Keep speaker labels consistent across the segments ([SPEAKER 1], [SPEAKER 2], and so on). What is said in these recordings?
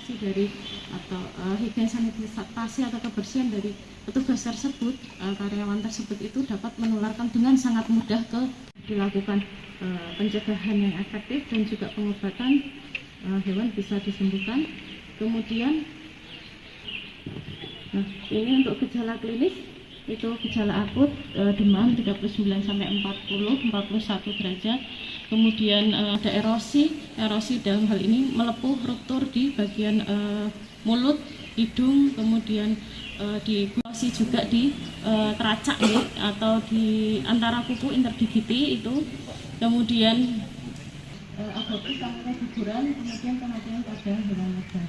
[SPEAKER 1] sanitasi dari atau higien sanitasi atau kebersihan dari petugas tersebut, karyawan tersebut itu dapat menularkan dengan sangat mudah ke dilakukan pencegahan yang efektif dan juga pengobatan, hewan bisa disembuhkan. Kemudian ini untuk gejala klinis itu gejala akut demam 39 sampai 41 derajat. Kemudian ada erosi dalam hal ini melepuh ruptur di bagian mulut, hidung, kemudian di erosi juga di teracak ya, atau di antara kuku interdigiti itu. Kemudian ada keguguran, kemudian kematian pada hewan liar.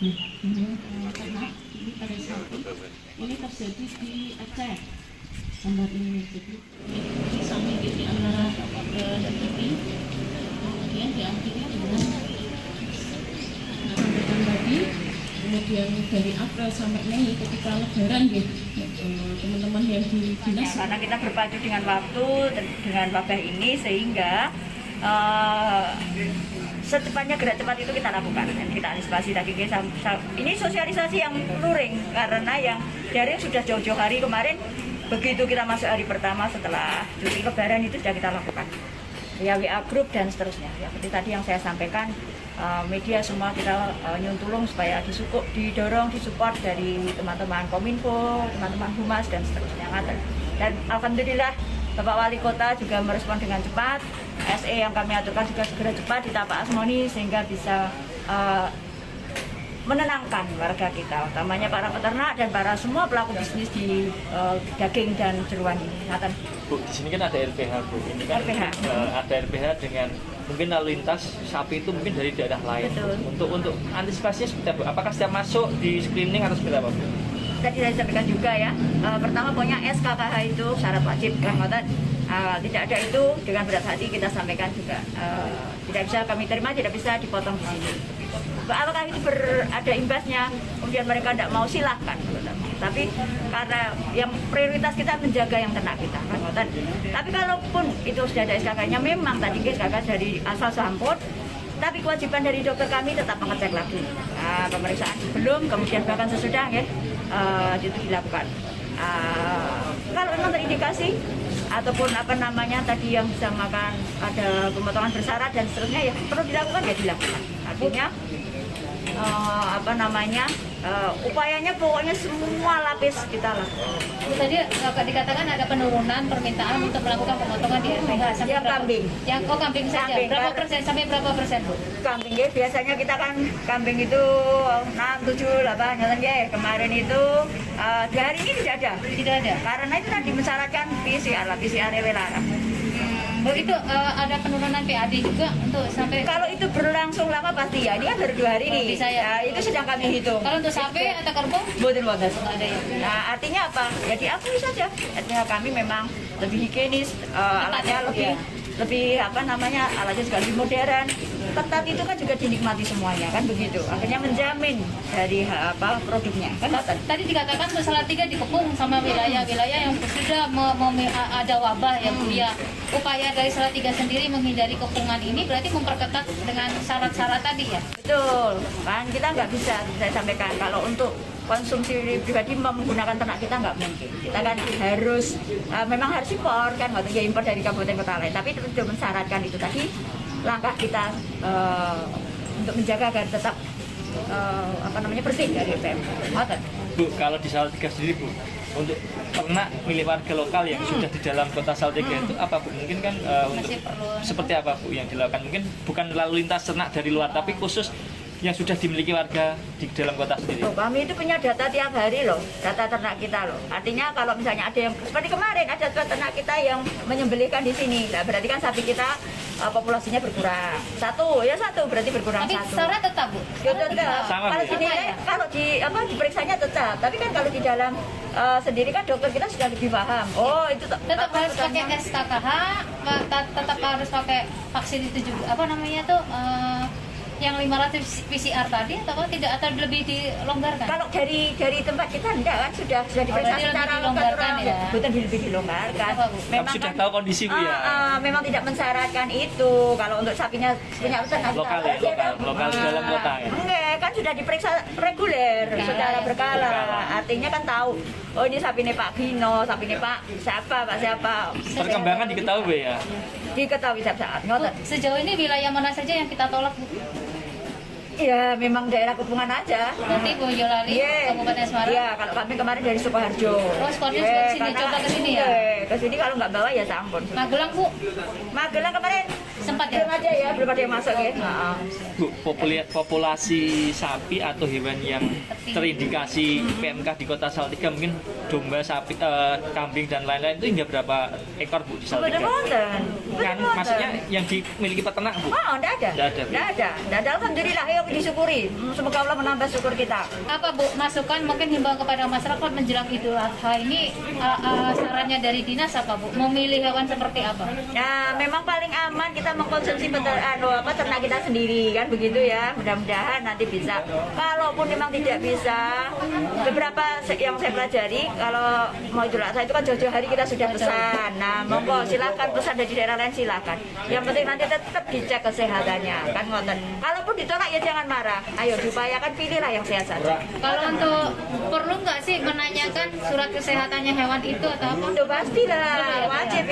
[SPEAKER 1] Ini ternak ini pada sapi ini terjadi di Aceh. Gambar ini jadi ini samping di antara gigi, kemudian diakhiri dengan sampaikan tadi. Kemudian dari April sampai Mei ketika Lebaran teman-teman yang di dinas,
[SPEAKER 2] karena kita berpacu dengan waktu dengan wabah ini sehingga secepatnya gerak cepat itu kita lakukan dan kita antisipasi tadi. Ini sosialisasi yang luring karena yang daring sudah jauh-jauh hari kemarin. Begitu kita masuk hari pertama setelah cuti Lebaran itu sudah kita lakukan ya, WA grup dan seterusnya ya, seperti tadi yang saya sampaikan. Media semua kita nyuntulung supaya didorong, disupport dari teman-teman Kominfo, teman-teman Humas dan seterusnya. Dan alhamdulillah Bapak Wali Kota juga merespon dengan cepat. SE yang kami aturkan juga segera cepat di Tapak Asmoni sehingga bisa menenangkan warga kita, utamanya para peternak dan para semua pelaku bisnis di daging dan jeruan ini.
[SPEAKER 3] Bu, di sini kan ada RPH, Bu. Ini kan ada RPH dengan mungkin lalu lintas sapi itu mungkin dari daerah lain.
[SPEAKER 2] Betul.
[SPEAKER 3] Untuk antisipasinya seperti apa? Apakah setiap masuk di screening atau seperti apa, Bu?
[SPEAKER 2] Tadi saya sampaikan juga ya, pertama pokoknya SKKH itu syarat wajib kan, tidak ada itu dengan berat hati kita sampaikan juga tidak bisa kami terima, tidak bisa dipotong di sini. Apakah itu ada imbasnya, kemudian mereka tidak mau, silahkan. Tapi karena yang prioritas kita menjaga yang ternak kita kan. Tapi kalaupun itu sudah ada SKK-nya, memang tadi SKK dari asal samput, tapi kewajiban dari dokter kami tetap mengecek lagi pemeriksaan sebelum, kemudian bahkan sesudah ya itu dilakukan. Kalau memang terindikasi ataupun apa namanya tadi yang bisa makan ada pemotongan bersyarat dan seterusnya ya perlu dilakukan ya dilakukan. Artinya upayanya pokoknya semua lapis kita lakukan.
[SPEAKER 4] Tadi dikatakan ada penurunan permintaan untuk melakukan pemotongan di RPH sampai
[SPEAKER 2] kambing.
[SPEAKER 4] Kambing saja.
[SPEAKER 2] Kambing,
[SPEAKER 4] berapa persen sampai berapa persen, Bu?
[SPEAKER 2] Kambing ya, biasanya kita kan kambing itu 6, 7, 8 ya. Kemarin itu di hari ini tidak ada.
[SPEAKER 4] Tidak ada.
[SPEAKER 2] Karena itu tadi mensyaratkan PCR larang.
[SPEAKER 4] Begitu ada penurunan PAD juga untuk sampai.
[SPEAKER 2] Kalau itu berlangsung lama pasti ya. Ini kan baru 2 hari ini. Ya, itu sedang kami hitung.
[SPEAKER 4] Kalau untuk sapi atau kerbau?
[SPEAKER 2] Boten wonten.
[SPEAKER 4] Ada ya.
[SPEAKER 2] Nah, artinya apa? Ya diakui saja. Artinya kami memang lebih higienis, alatnya lebih alatnya juga lebih modern. Ketat itu kan juga dinikmati semuanya kan begitu. Akhirnya menjamin dari produknya kan.
[SPEAKER 4] Tadi dikatakan Salatiga dikepung sama wilayah-wilayah yang sudah ada wabah yang punya. Upaya dari Salatiga sendiri menghindari kepungan ini berarti memperketat dengan syarat-syarat tadi ya?
[SPEAKER 2] Betul, kan kita nggak bisa, saya sampaikan kalau untuk konsumsi pribadi menggunakan ternak kita nggak mungkin. Kita kan harus memang harus impor kan, waktu ya impor dari kabupaten kota lain. Tapi itu mensyaratkan itu tadi langkah kita untuk menjaga agar tetap bersih dari PMK.
[SPEAKER 3] Bu, kalau di Salatiga sendiri, Bu, untuk ternak milik warga lokal yang sudah di dalam kota Salatiga itu apa, Bu? Mungkin kan untuk seperti apa, Bu, yang dilakukan? Mungkin bukan lalu lintas ternak dari luar, tapi khusus yang sudah dimiliki warga di dalam kota sendiri.
[SPEAKER 2] Kami itu punya data tiap hari loh, data ternak kita loh. Artinya kalau misalnya ada yang seperti kemarin ada ternak kita yang menyembelihkan di sini, nah, berarti kan sapi kita populasinya berkurang. Satu berarti berkurang.
[SPEAKER 4] Tapi
[SPEAKER 2] satu.
[SPEAKER 4] syarat tetap, Bu?
[SPEAKER 2] Ya, tetap.
[SPEAKER 3] Kalau
[SPEAKER 2] diperiksanya tetap. Tapi kan kalau di dalam sendiri kan dokter kita sudah lebih paham. Oh, itu
[SPEAKER 4] tetap harus pakai SKKH, tetap harus pakai vaksin itu juga. Apa namanya tuh? Yang 500 PCR tadi atau tidak, atau lebih dilonggarkan?
[SPEAKER 2] Kalau dari tempat kita enggak kan sudah diperiksa secara
[SPEAKER 4] dilonggarkan ya.
[SPEAKER 2] Bukan lebih dilonggarkan.
[SPEAKER 3] Memang sudah tahu kondisi, Bu ya.
[SPEAKER 2] Memang tidak mensyaratkan itu. Kalau untuk sapinya punya ternak
[SPEAKER 3] lokal dalam kota ya.
[SPEAKER 2] Enggak, kan sudah diperiksa reguler secara berkala. Artinya kan tahu, oh ini sapinya Pak Gino, sapinya Pak siapa.
[SPEAKER 3] Perkembangan diketahui Bu ya.
[SPEAKER 2] Diketahui saat
[SPEAKER 4] Bu, sejauh ini wilayah mana saja yang kita tolak, Bu?
[SPEAKER 2] Ya memang daerah Kepungan aja.
[SPEAKER 4] Berarti Boyolali, Kabupaten Semarang.
[SPEAKER 2] Iya, kalau kami kemarin dari Sukoharjo.
[SPEAKER 4] Oh, Sukoharjo juga kesini, coba kesini ya?
[SPEAKER 2] Ke sini kalau nggak bawa ya sampun.
[SPEAKER 4] Magelang, Bu?
[SPEAKER 2] Magelang kemarin
[SPEAKER 4] Sempat ya?
[SPEAKER 2] belum ada yang masuk ya.
[SPEAKER 3] Bu, populasi sapi atau hewan yang terindikasi PMK di Kota Salatiga, mungkin domba, sapi, kambing dan lain-lain itu hingga berapa ekor Bu di Salatiga? Kan maksudnya yang dimiliki peternak Bu?
[SPEAKER 2] Oh, enggak ada. Enggak ada. Alhamdulillah, yuk disyukuri. Semoga Allah menambah syukur kita.
[SPEAKER 4] Apa Bu, masukan mungkin himbau kepada masyarakat menjelang Idul Adha ini, sarannya dari dinas apa Bu? Memilih hewan seperti apa?
[SPEAKER 2] Nah, memang paling aman kita mengkonsumsi ternak kita sendiri kan begitu ya. Mudah-mudahan nanti bisa. Kalaupun memang tidak bisa, beberapa yang saya pelajari kalau mau Idul Adha itu kan jauh-jauh hari kita sudah pesan. Nah, monggo silakan pesan dari daerah lain silakan. Yang penting nanti tetap dicek kesehatannya kan ngoten. Kalaupun ditolak ya jangan marah. Ayo diupayakan pilihlah yang sehat saja.
[SPEAKER 4] Kalau untuk perlu nggak sih menanyakan surat kesehatannya hewan itu atau apa?
[SPEAKER 2] Udah pastilah, wajib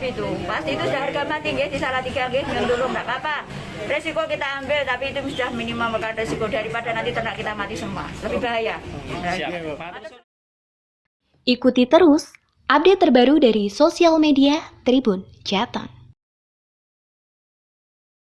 [SPEAKER 2] itu. Pasti itu sudah harga mati ya di Salatiga nggih, yang dulu nggak apa-apa. Resiko kita ambil tapi itu sudah minimalkan resiko daripada nanti ternak kita mati semua. Lebih bahaya.
[SPEAKER 3] Siap.
[SPEAKER 5] Ikuti terus update terbaru dari sosial media Tribun Jateng.